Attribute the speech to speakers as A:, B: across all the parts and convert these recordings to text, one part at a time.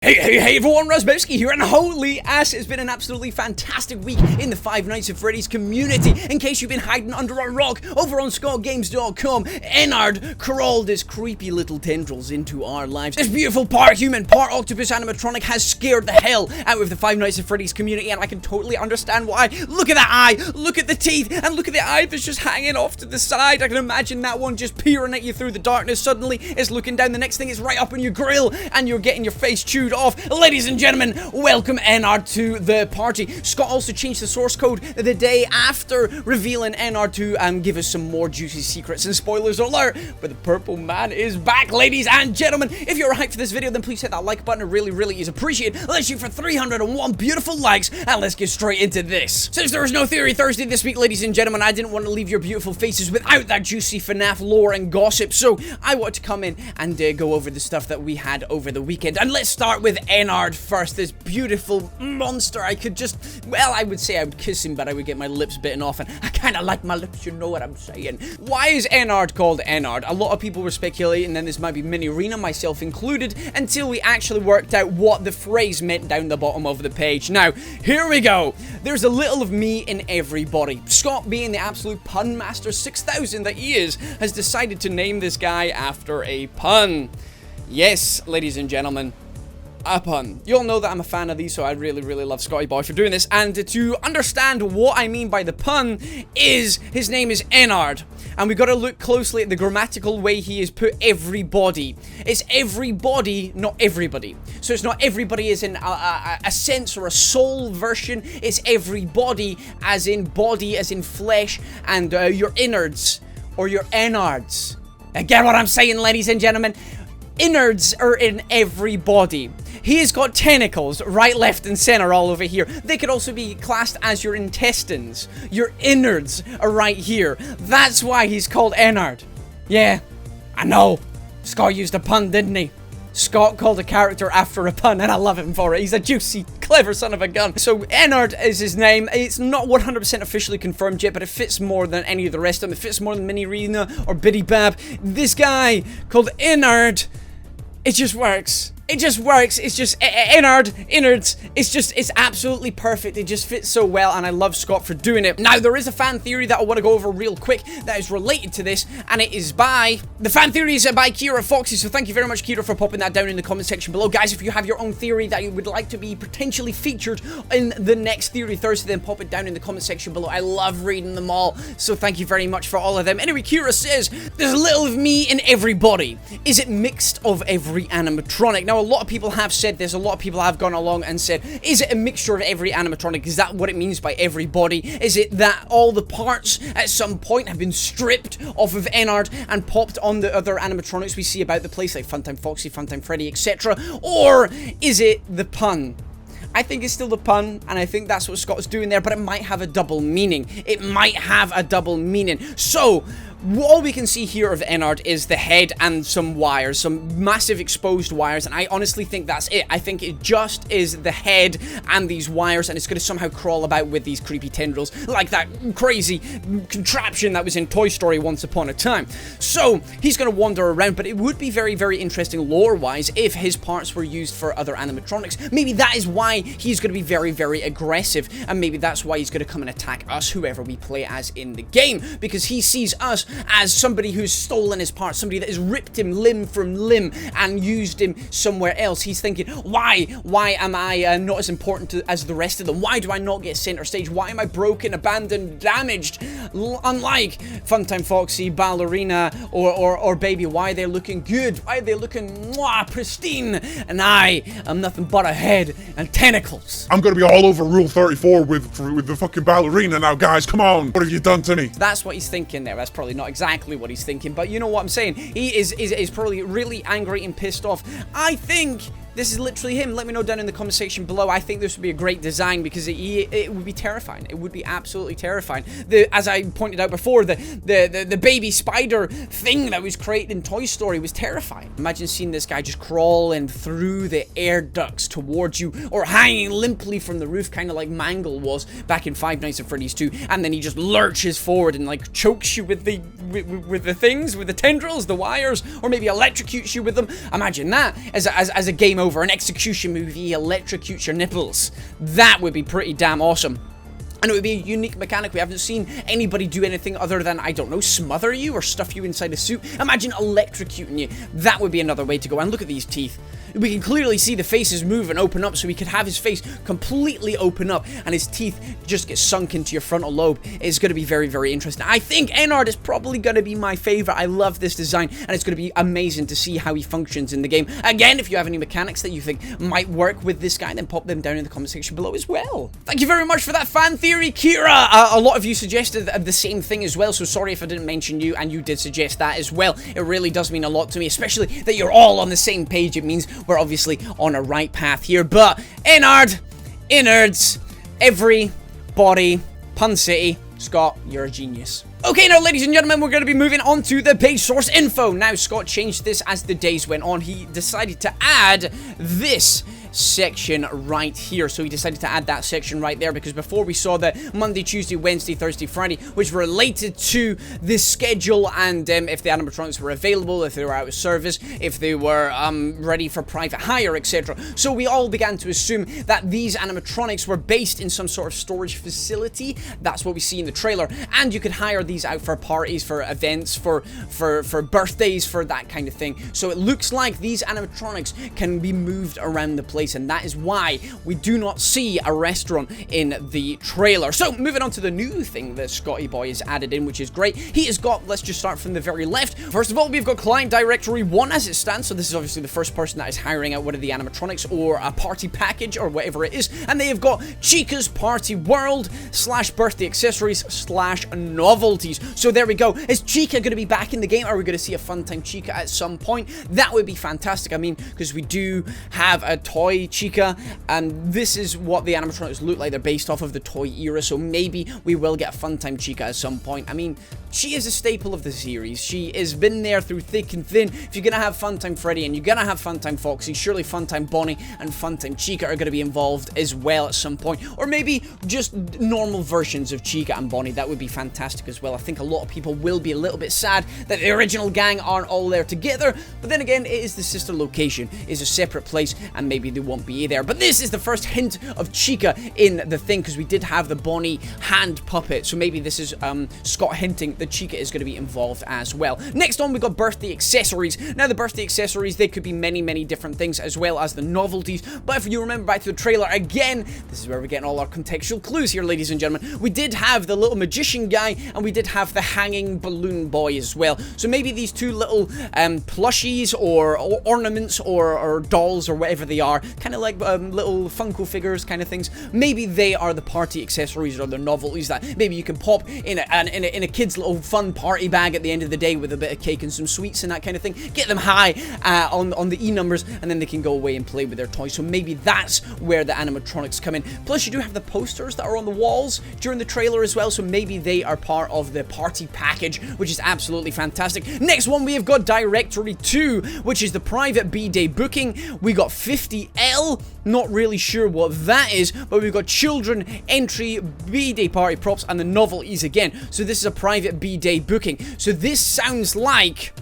A: Hey everyone, Razzbowski here, and holy ass, it's been an absolutely fantastic week in the Five Nights at Freddy's community. In case you've been hiding under a rock, over on ScottGames.com, Ennard crawled his creepy little tendrils into our lives. This beautiful part human, part octopus animatronic has scared the hell out of the Five Nights at Freddy's community, and I can totally understand why. Look at that eye, look at the teeth, and look at the eye that's just hanging off to the side. I can imagine that one just peering at you through the darkness. Suddenly, it's looking down, the next thing is right up in your grill, and you're getting your face chewed off. Ladies and gentlemen, welcome Ennard to the party. Scott also changed the source code the day after revealing Ennard to give us some more juicy secrets, and spoilers alert, but the purple man is back, ladies and gentlemen. If you're hyped for this video, then please hit that like button. It really is appreciated. Let's shoot for 301 beautiful likes, and let's get straight into this. Since there was no Theory Thursday this week, ladies and gentlemen, I didn't want to leave your beautiful faces without that juicy FNAF lore and gossip, so I want to come in and go over the stuff that we had over the weekend. And let's start with Ennard first, this beautiful monster. I could just, well, I would say I would kiss him, but I would get my lips bitten off, and I kind of like my lips, you know what I'm saying. Why is Ennard called Ennard? A lot of people were speculating, and this might be Mini-Rena, myself included, until we actually worked out what the phrase meant down the bottom of the page. Now, here we go. There's a little of me in everybody. Scott, being the absolute pun master 6000 that he is, has decided to name this guy after a pun. Yes, ladies and gentlemen, a pun. You'll know that I'm a fan of these, so I really love Scotty Boy for doing this. And to understand what I mean by the pun is, his name is Ennard. And we got to look closely at the grammatical way he has put everybody. It's everybody, not everybody. So it's not everybody as in a sense or a soul version. It's everybody as in body, as in flesh, and your innards or your Ennards. Get what I'm saying, ladies and gentlemen? Innards are in everybody. He has got tentacles right, left, and center all over here. They could also be classed as your intestines. Your innards are right here. That's why he's called Ennard. Yeah, I know. Scott used a pun, didn't he? Scott called a character after a pun, and I love him for it. He's a juicy, clever son of a gun. So Ennard is his name. It's not 100% officially confirmed yet, but it fits more than any of the rest of them. It fits more than Mini-Rena or Biddy Bab. This guy called Ennard, it just works. It just works. It's just innards. It's absolutely perfect. It just fits so well, and I love Scott for doing it. Now, there is a fan theory that I want to go over real quick that is related to this, and it is by... The fan theory is by Kira Foxy, so thank you very much, Kira, for popping that down in the comment section below. Guys, if you have your own theory that you would like to be potentially featured in the next Theory Thursday, then pop it down in the comment section below. I love reading them all, so thank you very much for all of them. Anyway, Kira says, there's a little of me in everybody. Is it mixed of every animatronic? Now, a lot of people have said this. A lot of people have gone along and said, is it a mixture of every animatronic? Is that what it means by everybody? Is it that all the parts at some point have been stripped off of Ennard and popped on the other animatronics we see about the place, like Funtime Foxy, Funtime Freddy, etc.? Or is it the pun? I think it's still the pun, and I think that's what Scott is doing there, but it might have a double meaning. It might have a double meaning. So, all we can see here of Ennard is the head and some wires, some massive exposed wires, and I honestly think that's it. I think it just is the head and these wires, and it's going to somehow crawl about with these creepy tendrils, like that crazy contraption that was in Toy Story once upon a time. So, he's going to wander around, but it would be very interesting lore-wise if his parts were used for other animatronics. Maybe that is why he's going to be very aggressive, and maybe that's why he's going to come and attack us, whoever we play as in the game, because he sees us as somebody who's stolen his parts, somebody that has ripped him limb from limb and used him somewhere else. He's thinking, why am I not as important as the rest of them? Why do I not get center stage? Why am I broken, abandoned, damaged? Unlike Funtime Foxy, Ballorina, or Baby, why they're looking good? Why are they looking pristine? And I am nothing but a head and tentacles.
B: I'm gonna be all over Rule 34 with the fucking Ballorina now, guys. Come on, what have you done to me?
A: That's what he's thinking there. That's probably not exactly what he's thinking, but you know what I'm saying. He is probably really angry and pissed off. I think this is literally him. Let me know down in the comment section below. I think this would be a great design because it would be terrifying. It would be absolutely terrifying. As I pointed out before, the baby spider thing that was created in Toy Story was terrifying. Imagine seeing this guy just crawling through the air ducts towards you, or hanging limply from the roof, kind of like Mangle was back in Five Nights at Freddy's 2, and then he just lurches forward and like chokes you with the with the things, with the tendrils, the wires, or maybe electrocutes you with them. Imagine that as a game over, an execution movie, electrocutes your nipples. That would be pretty damn awesome. And it would be a unique mechanic. We haven't seen anybody do anything other than, I don't know, smother you or stuff you inside a suit. Imagine electrocuting you. That would be another way to go. And look at these teeth. We can clearly see the faces move and open up, so we could have his face completely open up and his teeth just get sunk into your frontal lobe. It's going to be very, very interesting. I think ENNARD is probably going to be my favorite. I love this design, and it's going to be amazing to see how he functions in the game. Again, if you have any mechanics that you think might work with this guy, then pop them down in the comment section below as well. Thank you very much for that fan theory, Kira. A lot of you suggested the same thing as well, so sorry if I didn't mention you, and you did suggest that as well. It really does mean a lot to me, especially that you're all on the same page. It means we're obviously on a right path here. But ENNARD'S, everybody, Pun City, Scott, you're a genius. Okay, now, ladies and gentlemen, we're going to be moving on to the page source info. Now, Scott changed this as the days went on. He decided to add this section right here. So he decided to add that section right there, because before we saw the Monday, Tuesday, Wednesday, Thursday, Friday, which related to this schedule and if the animatronics were available, if they were out of service, if they were ready for private hire, etc. So we all began to assume that these animatronics were based in some sort of storage facility. That's what we see in the trailer, and you could hire these out for parties, for events, for birthdays, for that kind of thing. So it looks like these animatronics can be moved around the place, and that is why we do not see a restaurant in the trailer. So moving on to the new thing that Scotty Boy has added in, which is great. He has got, let's just start from the very left. First of all, we've got client directory 1 as it stands. So this is obviously the first person that is hiring out one of the animatronics or a party package or whatever it is, and they have got Chica's Party World / birthday accessories / novelties. So there we go. Is Chica going to be back in the game? Are we going to see a Funtime Chica at some point? That would be fantastic. I mean, because we do have a toy Chica, and this is what the animatronics look like. They're based off of the toy era, so maybe we will get a Funtime Chica at some point. I mean, she is a staple of the series. She has been there through thick and thin. If you're gonna have Funtime Freddy and you're gonna have Funtime Foxy, surely Funtime Bonnie and Funtime Chica are gonna be involved as well at some point, or maybe just normal versions of Chica and Bonnie. That would be fantastic as well. I think a lot of people will be a little bit sad that the original gang aren't all there together, but then again, it is the sister location. It's a separate place, and maybe they won't be there. But this is the first hint of Chica in the thing, because we did have the Bonnie hand puppet, so maybe this is Scott hinting that Chica is going to be involved as well. Next on, we've got birthday accessories. Now, the birthday accessories, they could be many, many different things, as well as the novelties, but if you remember back to the trailer, again, this is where we're getting all our contextual clues here, ladies and gentlemen. We did have the little magician guy, and we did have the hanging balloon boy as well, so maybe these two little plushies or ornaments or dolls or whatever they are, kind of like little Funko figures kind of things, maybe they are the party accessories or the novelties that maybe you can pop in a kid's little fun party bag at the end of the day with a bit of cake and some sweets and that kind of thing. Get them high on the E numbers, and then they can go away and play with their toys. So maybe that's where the animatronics come in. Plus, you do have the posters that are on the walls during the trailer as well, so maybe they are part of the party package, which is absolutely fantastic. Next one, we have got Directory 2, which is the private B-Day booking. We got 50L, not really sure what that is, but we've got children entry, B-Day party props, and the novelties again. So this is a private B-Day booking. So this sounds like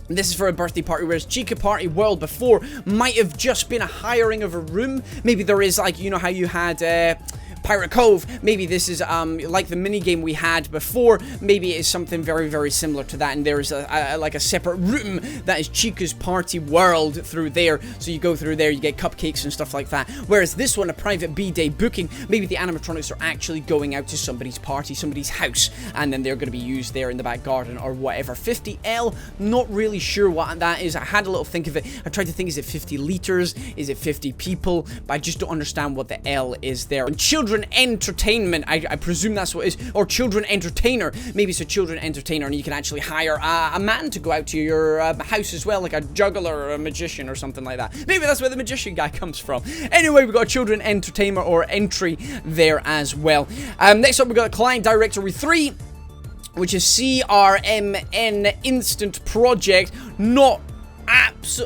A: this is for a birthday party, whereas Chica Party World before might have just been a hiring of a room. Maybe there is, like, you know how you had Pirate Cove. Maybe this is like the mini game we had before. Maybe it is something very, very similar to that, and there is like a separate room that is Chica's Party World through there. So you go through there, you get cupcakes and stuff like that. Whereas this one, a private B-Day booking, maybe the animatronics are actually going out to somebody's party, somebody's house, and then they're going to be used there in the back garden or whatever. 50L, not really sure what that is. I had a little think of it. I tried to think, is it 50 liters? Is it 50 people? But I just don't understand what the L is there. And children entertainment, I presume that's what it is, or children entertainer. Maybe it's a children entertainer, and you can actually hire a man to go out to your house as well, like a juggler or a magician or something like that. Maybe that's where the magician guy comes from. Anyway, we've got a children entertainer or entry there as well. Next up, we've got client directory 3, which is CRMN Instant Project. Not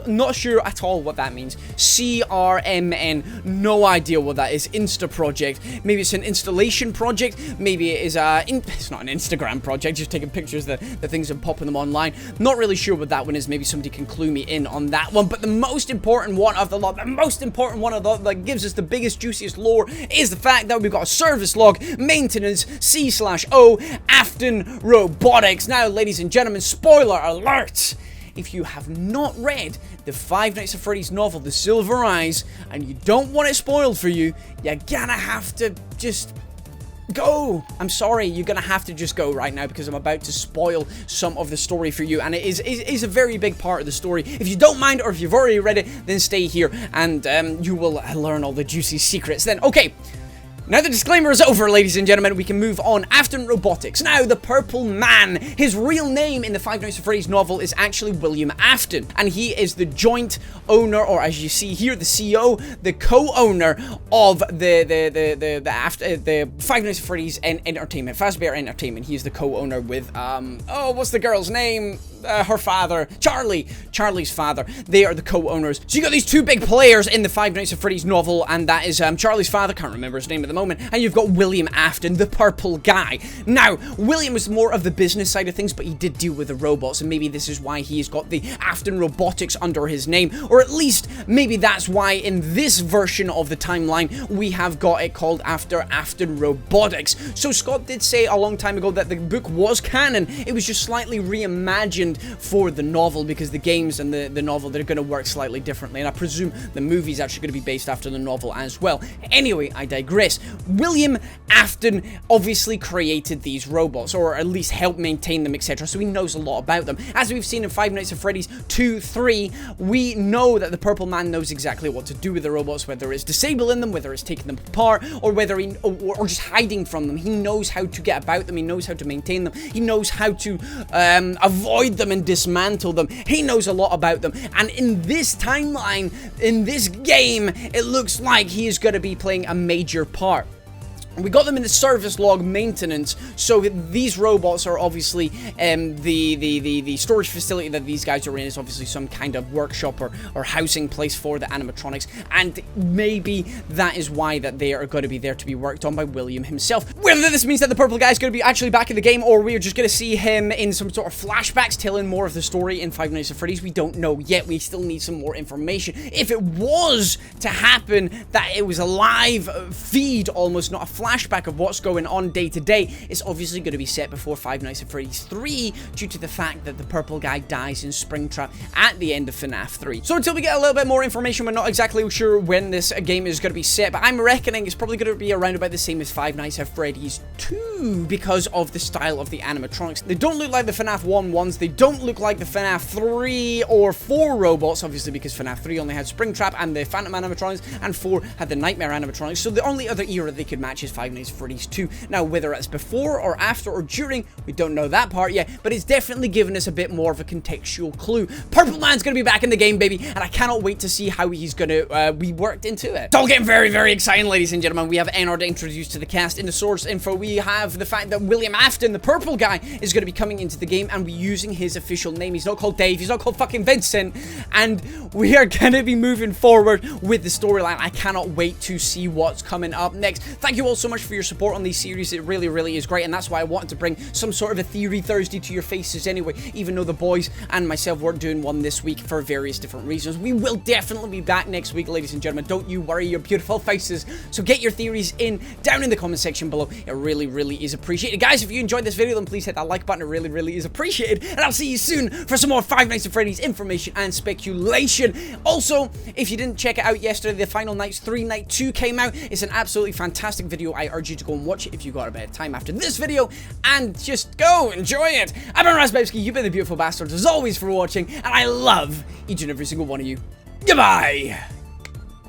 A: Not sure at all what that means. CRMN, no idea what that is. Insta project. Maybe it's an installation project. Maybe it is it's not an Instagram project, just taking pictures of the things and popping them online. Not really sure what that one is. Maybe somebody can clue me in on that one. But the most important one of the lot, that gives us the biggest, juiciest lore is the fact that we've got a service log, maintenance, C/O, Afton Robotics. Now, ladies and gentlemen, spoiler alert! If you have not read the Five Nights at Freddy's novel, The Silver Eyes, and you don't want it spoiled for you, you're gonna have to just go. I'm sorry, you're gonna have to just go right now because I'm about to spoil some of the story for you, and it is a very big part of the story. If you don't mind, or if you've already read it, then stay here and you will learn all the juicy secrets then. Okay. Now the disclaimer is over, ladies and gentlemen, we can move on. Afton Robotics. Now, the Purple Man. His real name in the Five Nights at Freddy's novel is actually William Afton, and he is the joint owner, or as you see here, the CEO, the co-owner of the Five Nights at Freddy's Entertainment, Fazbear Entertainment. He is the co-owner with, oh, what's the girl's name? Her father, Charlie's father. They are the co-owners. So you got these two big players in the Five Nights at Freddy's novel, and that is Charlie's father, can't remember his name at the moment, and you've got William Afton, the purple guy. Now, William was more of the business side of things, but he did deal with the robots, and maybe this is why he's got the Afton Robotics under his name, or at least maybe that's why in this version of the timeline we have got it called after Afton Robotics. So Scott did say a long time ago that the book was canon, it was just slightly reimagined for the novel, because the games and the novel, they're going to work slightly differently, and I presume the movie's actually going to be based after the novel as well. Anyway, I digress. William Afton obviously created these robots, or at least helped maintain them, etc., so he knows a lot about them. As we've seen in Five Nights at Freddy's 2, 3, we know that the Purple Man knows exactly what to do with the robots, whether it's disabling them, whether it's taking them apart, or whether or just hiding from them. He knows how to get about them, he knows how to maintain them, he knows how to avoid them and dismantle them. He knows a lot about them, and in this timeline, in this game, it looks like he is going to be playing a major part. We got them in the service log maintenance, so these robots are obviously the storage facility that these guys are in is obviously some kind of workshop or housing place for the animatronics, and maybe that is why that they are going to be there to be worked on by William himself. Whether this means that the purple guy is going to be actually back in the game, or we're just going to see him in some sort of flashbacks telling more of the story in Five Nights at Freddy's, we don't know yet. We still need some more information. If it was to happen that it was a live feed, almost not a flashback of what's going on day to day, it's obviously going to be set before Five Nights at Freddy's 3 due to the fact that the purple guy dies in Springtrap at the end of FNAF 3. So until we get a little bit more information, we're not exactly sure when this game is going to be set, but I'm reckoning it's probably going to be around about the same as Five Nights at Freddy's 2 because of the style of the animatronics. They don't look like the FNAF 1 ones, they don't look like the FNAF 3 or 4 robots, obviously because FNAF 3 only had Springtrap and the Phantom animatronics, and 4 had the Nightmare animatronics, so the only other era they could match is Five Nights at Freddy's 2. Now, whether it's before or after or during, we don't know that part yet, but it's definitely given us a bit more of a contextual clue. Purple Man's gonna be back in the game, baby, and I cannot wait to see how he's gonna be worked into it. It's all getting very, very exciting, ladies and gentlemen. We have ENNARD introduced to the cast. In the source info, we have the fact that William Afton, the purple guy, is gonna be coming into the game, and we're using his official name. He's not called Dave, he's not called fucking Vincent, and we are gonna be moving forward with the storyline. I cannot wait to see what's coming up next. Thank you all so much for your support on these series. It really, really is great, and that's why I wanted to bring some sort of a Theory Thursday to your faces anyway, even though the boys and myself weren't doing one this week for various different reasons. We will definitely be back next week, ladies and gentlemen. Don't you worry your beautiful faces. So get your theories in down in the comment section below. It really, really is appreciated. Guys, if you enjoyed this video, then please hit that like button. It really, really is appreciated, and I'll see you soon for some more Five Nights at Freddy's information and speculation. Also, if you didn't check it out yesterday, the Final Nights 3 Night 2 came out. It's an absolutely fantastic video. I urge you to go and watch it if you got a bit of time after this video, and just go enjoy it. I've been Razzbowski, you've been the beautiful bastards as always for watching, and I love each and every single one of you. Goodbye!